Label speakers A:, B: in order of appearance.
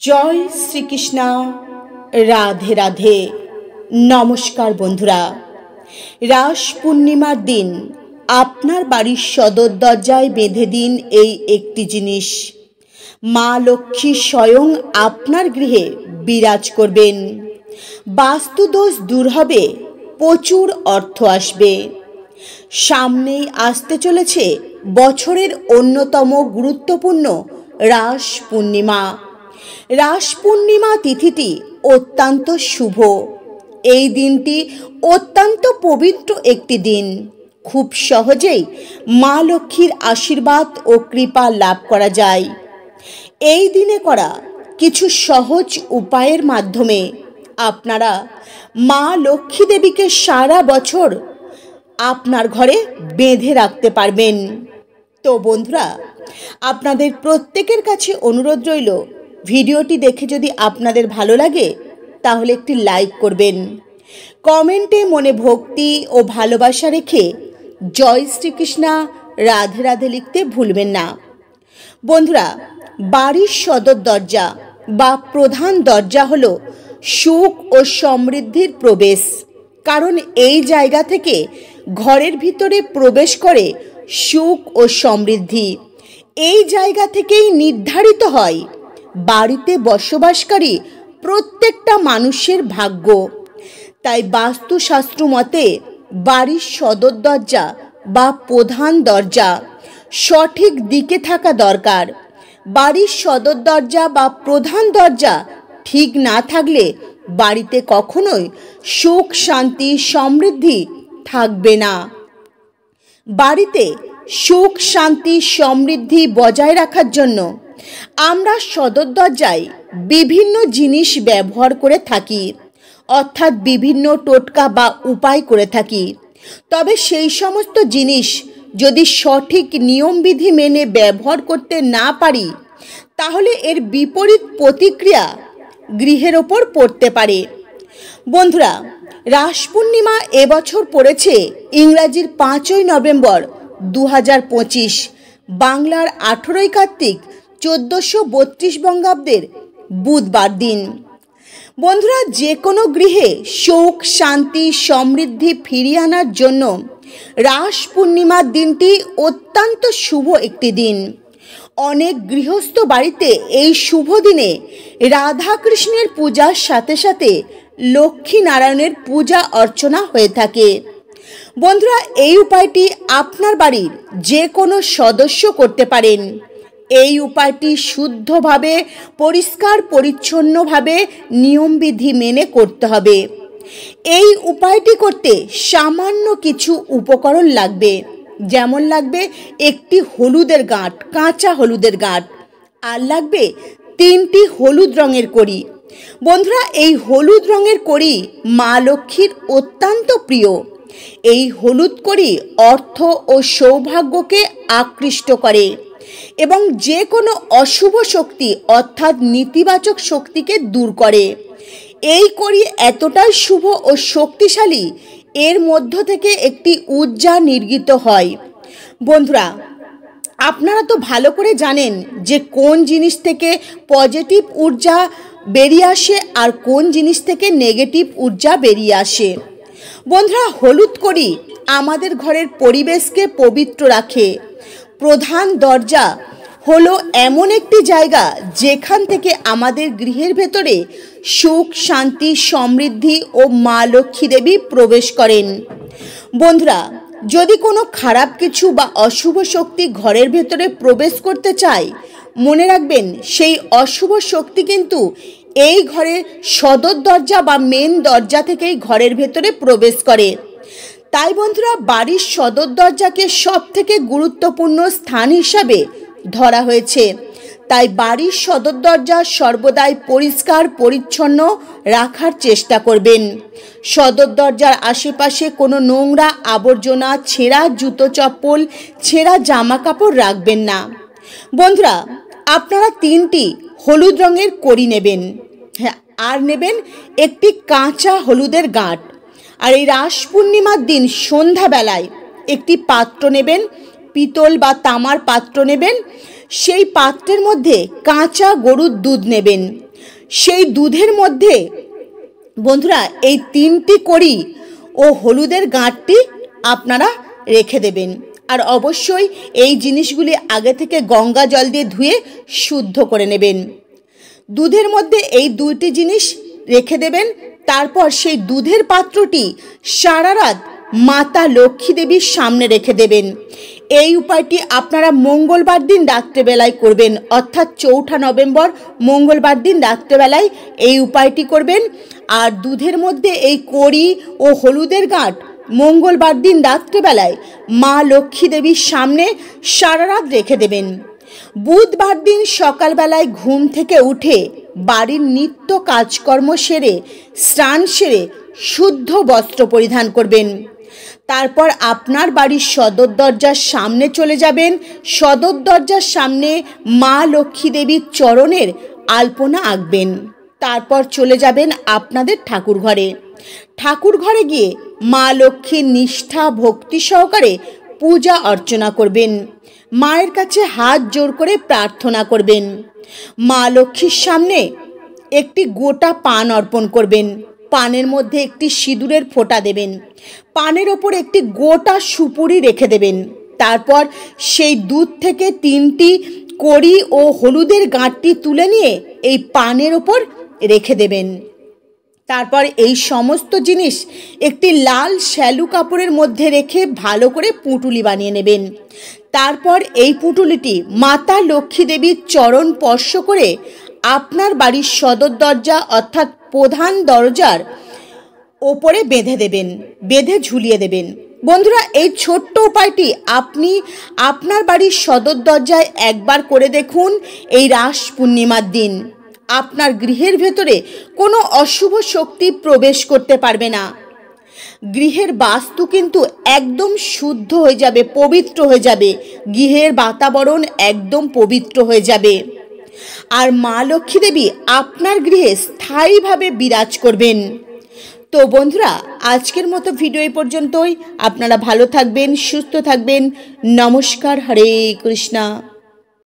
A: জয় শ্রীকৃষ্ণ। রাধে রাধে। নমস্কার বন্ধুরা, রাস পূর্ণিমার দিন আপনার বাড়ির সদর দরজায় বেঁধে দিন এই একটি জিনিস। মা লক্ষ্মী স্বয়ং আপনার গৃহে বিরাজ করবেন। বাস্তুদোষ দূর হবে, প্রচুর অর্থ আসবে। সামনেই আসতে চলেছে বছরের অন্যতম গুরুত্বপূর্ণ রাস পূর্ণিমা। রাস পূর্ণিমা তিথিটি অত্যন্ত শুভ। এই দিনটি অত্যন্ত পবিত্র একটি দিন। খুব সহজেই মা লক্ষ্মীর আশীর্বাদ ও কৃপা লাভ করা যায়। এই দিনে করা কিছু সহজ উপায়ের মাধ্যমে আপনারা মা লক্ষ্মী দেবীকে সারা বছর আপনার ঘরে বেঁধে রাখতে পারবেন। তো বন্ধুরা, আপনাদের প্রত্যেকের কাছে অনুরোধ রইল, ভিডিওটি দেখে যদি আপনাদের ভালো লাগে তাহলে একটি লাইক করবেন। কমেন্টে মনে ভক্তি ও ভালোবাসা রেখে জয় শ্রীকৃষ্ণ রাধে রাধে লিখতে ভুলবেন না। বন্ধুরা, বাড়ির সদর দরজা বা প্রধান দরজা হলো সুখ ও সমৃদ্ধির প্রবেশ। কারণ এই জায়গা থেকে ঘরের ভিতরে প্রবেশ করে সুখ ও সমৃদ্ধি। এই জায়গা থেকেই নির্ধারিত হয় বাড়িতে বসবাসকারী প্রত্যেকটা মানুষের ভাগ্য। তাই বাস্তুশাস্ত্র মতে বাড়ির সদর দরজা বা প্রধান দরজা সঠিক দিকে থাকা দরকার। বাড়ির সদর দরজা বা প্রধান দরজা ঠিক না থাকলে বাড়িতে কখনোই সুখ শান্তি সমৃদ্ধি থাকবে না। বাড়িতে সুখ শান্তি সমৃদ্ধি বজায় রাখার জন্য আমরা সদর দরজায় বিভিন্ন জিনিস ব্যবহার করে থাকি, অর্থাৎ বিভিন্ন টোটকা বা উপায় করে থাকি। তবে সেই সমস্ত জিনিস যদি সঠিক নিয়মবিধি মেনে ব্যবহার করতে না পারি তাহলে এর বিপরীত প্রতিক্রিয়া গৃহের ওপর পড়তে পারে। বন্ধুরা, রাস পূর্ণিমা এবছর পড়েছে ইংরাজির 5ই নভেম্বর 2025, বাংলার 18ই কার্তিক 1432 বঙ্গাব্দের বুধবার দিন। বন্ধুরা, যে কোনো গৃহে সুখ শান্তি সমৃদ্ধি ফিরিয়ে আনার জন্য রাস পূর্ণিমার দিনটি অত্যন্ত শুভ একটি দিন। অনেক গৃহস্থ বাড়িতে এই শুভ দিনে রাধা কৃষ্ণের পূজার সাথে সাথে লক্ষ্মী নারায়ণের পূজা অর্চনা হয়ে থাকে। বন্ধুরা, এই উপায়টি আপনার বাড়ির যে কোনো সদস্য করতে পারেন। এই উপায়টি শুদ্ধভাবে পরিষ্কার পরিচ্ছন্নভাবে নিয়মবিধি মেনে করতে হবে। এই উপায়টি করতে সামান্য কিছু উপকরণ লাগবে। যেমন লাগবে একটি হলুদের গাঁট, কাঁচা হলুদের গাঁট, আর লাগবে 3টি হলুদ রঙের কড়ি। বন্ধুরা, এই হলুদ রঙের কড়ি মা লক্ষ্মীর অত্যন্ত প্রিয়। এই হলুদ কড়ি অর্থ ও সৌভাগ্যকে আকৃষ্ট করে এবং যে কোনো অশুভ শক্তি অর্থাৎ নেতিবাচক শক্তিকে দূর করে। এই কড়ি এতটাই শুভ ও শক্তিশালী, এর মধ্য থেকে একটি ঊর্জা নির্গত হয়। বন্ধুরা, আপনারা তো ভালো করে জানেন যে কোন জিনিস থেকে পজিটিভ ঊর্জা বেরিয়ে আসে আর কোন জিনিস থেকে নেগেটিভ ঊর্জা বেরিয়ে আসে। বন্ধুরা, হলুদ কড়ি আমাদের ঘরের পরিবেশকে পবিত্র রাখে। প্রধান দরজা হলো এমন একটি জায়গা যেখান থেকে আমাদের গৃহের ভেতরে সুখ শান্তি সমৃদ্ধি ও মা লক্ষ্মী দেবী প্রবেশ করেন। বন্ধুরা, যদি কোনো খারাপ কিছু বা অশুভ শক্তি ঘরের ভেতরে প্রবেশ করতে চায়, মনে রাখবেন সেই অশুভ শক্তি কিন্তু এই ঘরের সদর দরজা বা মেন দরজা থেকেই ঘরের ভেতরে প্রবেশ করে। তাই বন্ধুরা, বাড়ির সদর দরজাকে সব থেকে গুরুত্বপূর্ণ স্থান হিসাবে ধরা হয়েছে। তাই বাড়ির সদর দরজা সর্বদাই পরিষ্কার পরিচ্ছন্ন রাখার চেষ্টা করবেন। সদর দরজার আশেপাশে কোনো নোংরা আবর্জনা, ছেঁড়া জুতো চপ্পল, ছেঁড়া জামা কাপড় রাখবেন না। বন্ধুরা, আপনারা 3টি হলুদ রঙের কড়ি নেবেন, আর নেবেন একটি কাঁচা হলুদের গাঁট। আর এই রাস পূর্ণিমার দিন সন্ধ্যাবেলায় একটি পাত্র নেবেন, পিতল বা তামার পাত্র নেবেন। সেই পাত্রের মধ্যে কাঁচা গরুর দুধ নেবেন। সেই দুধের মধ্যে বন্ধুরা এই 3টি কড়ি ও হলুদের গাঁটটি আপনারা রেখে দেবেন। আর অবশ্যই এই জিনিসগুলি আগে থেকে গঙ্গা জল দিয়ে ধুয়ে শুদ্ধ করে নেবেন। দুধের মধ্যে এই 2টি জিনিস রেখে দেবেন। তারপর সেই দুধের পাত্রটি সারা রাত মাতা লক্ষ্মী দেবীর সামনে রেখে দেবেন। এই উপায়টি আপনারা মঙ্গলবার দিন রাত্রেবেলায় করবেন, অর্থাৎ 4 নভেম্বর মঙ্গলবার দিন রাত্রেবেলায় এই উপায়টি করবেন। আর দুধের মধ্যে এই কড়ি ও হলুদের গাঁট মঙ্গলবার দিন রাত্রেবেলায় মা লক্ষ্মী দেবীর সামনে সারা রাত রেখে দেবেন। বুধবার দিন সকালবেলায় ঘুম থেকে উঠে বাড়ির নিত্য কাজকর্ম সেরে স্নান সেরে শুদ্ধ বস্ত্র পরিধান করবেন। তারপর আপনার বাড়ির সদর দরজার সামনে চলে যাবেন। সদর দরজার সামনে মা লক্ষ্মী দেবীর চরণের আলপনা আঁকবেন। তারপর চলে যাবেন আপনাদের ঠাকুর ঘরে। ঠাকুর ঘরে গিয়ে মা লক্ষ্মীর নিষ্ঠা ভক্তি সহকারে পূজা অর্চনা করবেন। মায়ের কাছে হাত জোড় করে প্রার্থনা করবেন। মা লক্ষ্মীর সামনে একটি গোটা পান অর্পণ করবেন। পানের মধ্যে একটি সিঁদুরের ফোঁটা দেবেন। পানের ওপর একটি গোটা সুপুরি রেখে দেবেন। তারপর সেই দুধ থেকে 3টি কড়ি ও হলুদের গাঁটটি তুলে নিয়ে এই পানের ওপর রেখে দেবেন। তারপর এই সমস্ত জিনিস একটি লাল শ্যালু কাপড়ের মধ্যে রেখে ভালো করে পুঁটুলি বানিয়ে নেবেন। তারপর এই পুঁটুলিটি মাতা লক্ষ্মী দেবীর চরণ স্পর্শ করে আপনার বাড়ির সদর দরজা অর্থাৎ প্রধান দরজার ওপরে বেঁধে দেবেন, বেঁধে ঝুলিয়ে দেবেন। বন্ধুরা, এই ছোট্ট উপায়টি আপনি আপনার বাড়ির সদর দরজায় একবার করে দেখুন। এই রাস পূর্ণিমার দিন আপনার গৃহের ভেতরে কোনো অশুভ শক্তি প্রবেশ করতে পারবে না। গৃহের বাস্তু কিন্তু একদম শুদ্ধ হয়ে যাবে, পবিত্র হয়ে যাবে। গৃহের বাতাবরণ একদম পবিত্র হয়ে যাবে। আর মা লক্ষ্মী দেবী আপনার গৃহে স্থায়ীভাবে বিরাজ করবেন। তো বন্ধুরা, আজকের মতো ভিডিও এই পর্যন্তই। আপনারা ভালো থাকবেন, সুস্থ থাকবেন। নমস্কার। হরে কৃষ্ণা।